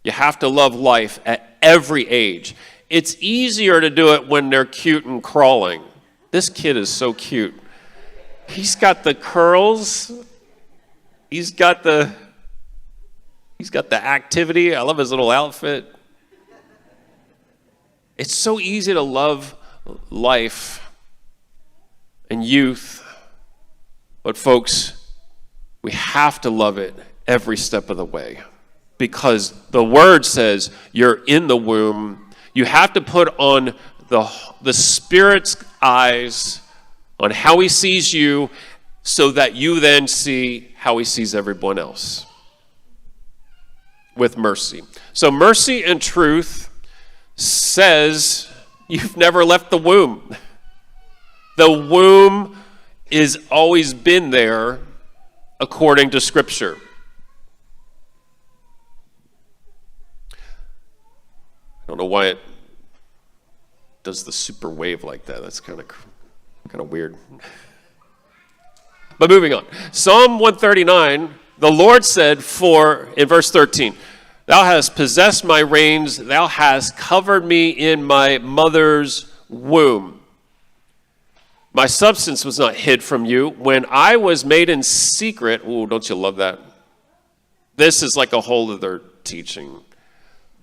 You have to love life at every age. It's easier to do it when they're cute and crawling. This kid is so cute. He's got the curls. He's got the activity. I love his little outfit. It's so easy to love life and youth. But folks, we have to love it every step of the way. Because the word says you're in the womb. You have to put on the Spirit's eyes on how he sees you so that you then see how he sees everyone else with mercy. So mercy and truth says you've never left the womb. The womb has always been there according to Scripture. I don't know why it does the super wave like that. That's kind of weird. But moving on. Psalm 139, the Lord said in verse 13, "Thou hast possessed my reins, thou hast covered me in my mother's womb. My substance was not hid from you. When I was made in secret," ooh, don't you love that? This is like a whole other teaching.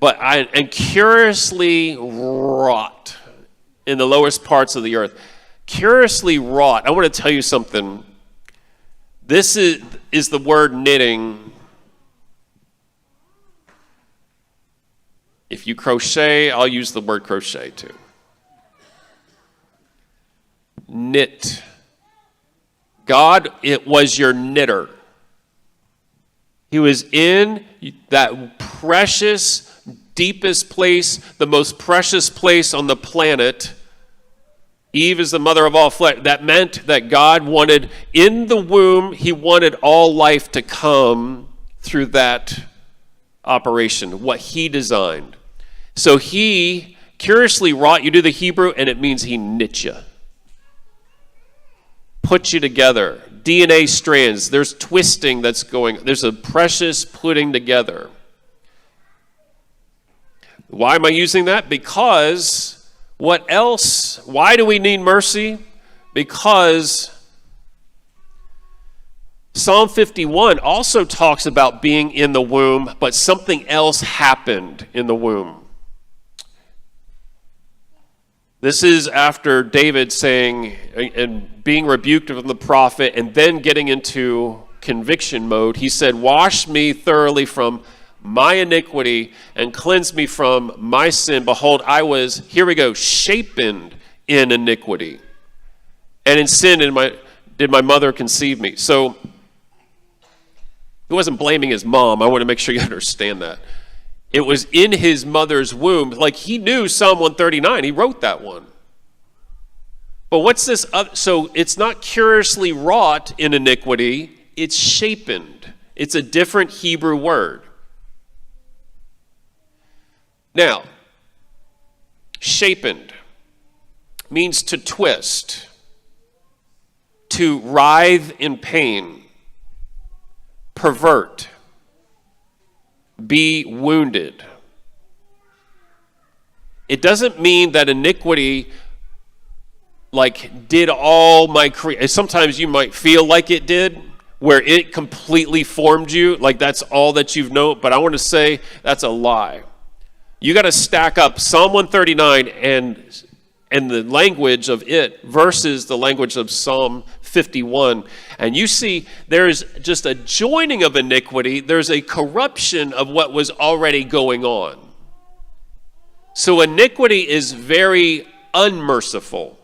"And curiously wrought in the lowest parts of the earth." Curiously wrought. I want to tell you something. This is the word knitting. If you crochet, I'll use the word crochet too. Knit. God, it was your knitter. He was in that precious, deepest place, the most precious place on the planet. Eve is the mother of all flesh. That meant that God wanted, in the womb, he wanted all life to come through that operation, what he designed. So he curiously wrought, you do the Hebrew, and it means he knit you. Put you together. DNA strands, there's twisting that's going, there's a precious putting together. Why am I using that? Because what else? Why do we need mercy? Because Psalm 51 also talks about being in the womb, but something else happened in the womb. This is after David saying and being rebuked of the prophet and then getting into conviction mode. He said, "Wash me thoroughly from my iniquity and cleanse me from my sin. Behold, I was," here we go, "shapen in iniquity. And in sin did my mother conceive me." So he wasn't blaming his mom. I want to make sure you understand that. It was in his mother's womb. Like he knew Psalm 139. He wrote that one. But what's this? So it's not curiously wrought in iniquity. It's shapened. It's a different Hebrew word. Now, shapened means to twist, to writhe in pain, pervert, be wounded. It doesn't mean that iniquity did all my sometimes you might feel like it did, where it completely formed you, like that's all that you've known, but I want to say that's a lie. You got to stack up Psalm 139 and the language of it versus the language of Psalm 51. And you see there's just a joining of iniquity. There's a corruption of what was already going on. So iniquity is very unmerciful.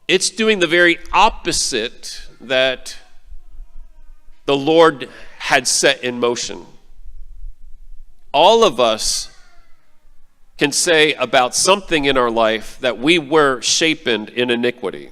It's doing the very opposite that the Lord had set in motion. All of us can say about something in our life that we were shapen in iniquity.